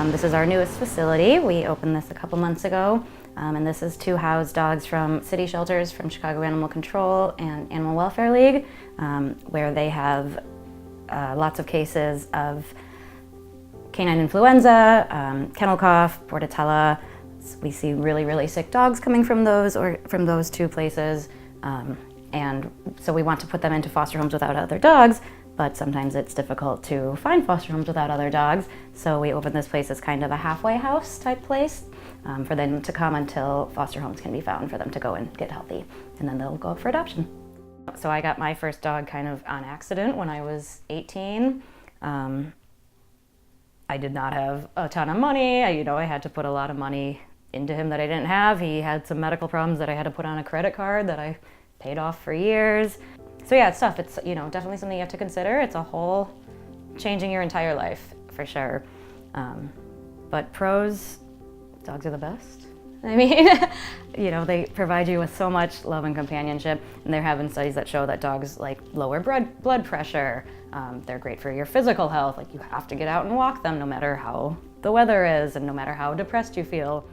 This is our newest facility. We opened this a couple months ago, and this is to house dogs from city shelters from Chicago Animal Control and Animal Welfare League, where they have lots of cases of canine influenza, kennel cough, bordetella. We see really, really sick dogs coming from those two places, and so we want to put them into foster homes without other dogs. But sometimes it's difficult to find foster homes without other dogs, so we open this place as kind of a halfway house type place for them to come until foster homes can be found for them to go and get healthy, and then they'll go up for adoption. So I got my first dog kind of on accident when I was 18. I did not have a ton of money. I had to put a lot of money into him that I didn't have. He had some medical problems that I had to put on a credit card that I paid off for years. So yeah, it's tough. It's definitely something you have to consider. It's a whole changing your entire life for sure. But pros, dogs are the best. I mean, they provide you with so much love and companionship, and there have been studies that show that dogs lower blood pressure. They're great for your physical health. You have to get out and walk them no matter how the weather is and no matter how depressed you feel.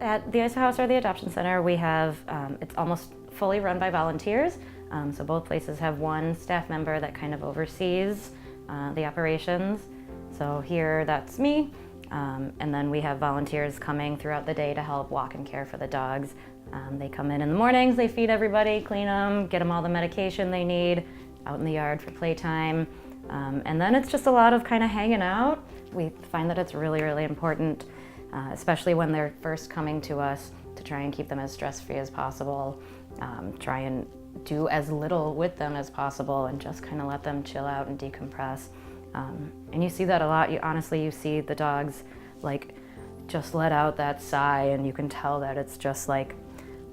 At the ISO House or the Adoption Center, we have, it's almost fully run by volunteers. So both places have one staff member that kind of oversees the operations. So here, that's me. And then we have volunteers coming throughout the day to help walk and care for the dogs. They come in the mornings, they feed everybody, clean them, get them all the medication they need, out in the yard for playtime. And then it's just a lot of kind of hanging out. We find that it's really, really important, especially when they're first coming to us, to try and keep them as stress-free as possible. Try and do as little with them as possible and just kind of let them chill out and decompress. And you see that a lot. You see the dogs just let out that sigh, and you can tell that it's just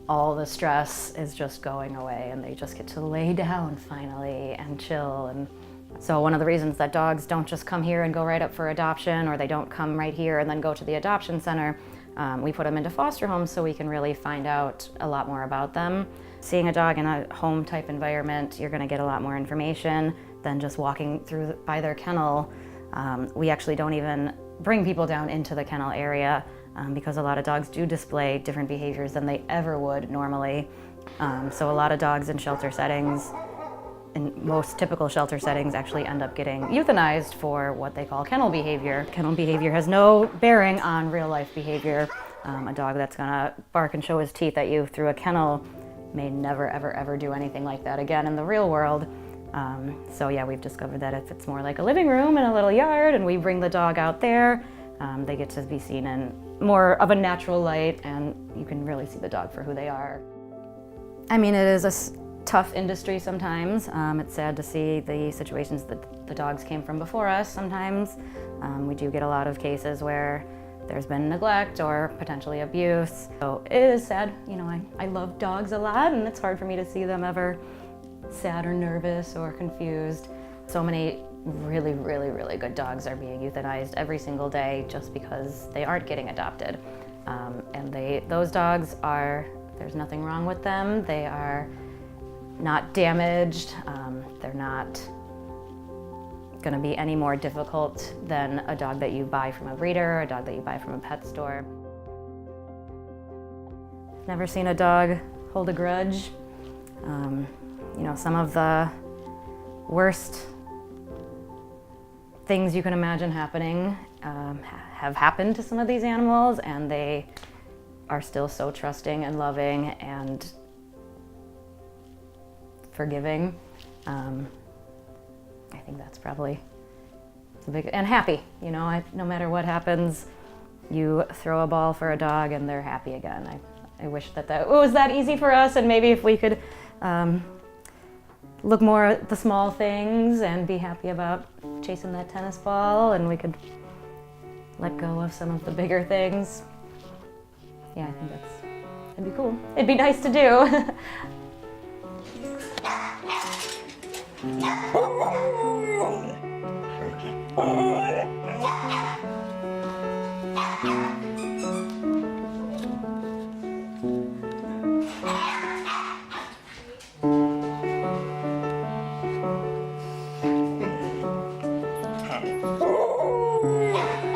all the stress is just going away and they just get to lay down finally and chill. And so one of the reasons that dogs don't just come here and go right up for adoption, or they don't come right here and then go to the adoption center, we put them into foster homes so we can really find out a lot more about them. Seeing a dog in a home type environment, you're going to get a lot more information than just walking through by their kennel. We actually don't even bring people down into the kennel area because a lot of dogs do display different behaviors than they ever would normally. So a lot of dogs in shelter settings, in most typical shelter settings, actually end up getting euthanized for what they call kennel behavior. Kennel behavior has no bearing on real life behavior. A dog that's gonna bark and show his teeth at you through a kennel may never, ever, ever do anything like that again in the real world. So yeah, we've discovered that if it's more like a living room in a little yard and we bring the dog out there, they get to be seen in more of a natural light, and you can really see the dog for who they are. I mean, it is a tough industry sometimes. It's sad to see the situations that the dogs came from before us sometimes. We do get a lot of cases where there's been neglect or potentially abuse. So it is sad. I love dogs a lot, and it's hard for me to see them ever sad or nervous or confused. So many really, really, really good dogs are being euthanized every single day just because they aren't getting adopted. And those dogs there's nothing wrong with them. They are not damaged. They're not going to be any more difficult than a dog that you buy from a breeder or a dog that you buy from a pet store. Never seen a dog hold a grudge. Some of the worst things you can imagine happening have happened to some of these animals, and they are still so trusting and loving and forgiving. I think that's probably big, and happy. No matter what happens, you throw a ball for a dog and they're happy again. I wish that was that easy for us, and maybe if we could look more at the small things and be happy about chasing that tennis ball, and we could let go of some of the bigger things. Yeah, I think that'd be cool. It'd be nice to do. Ooh.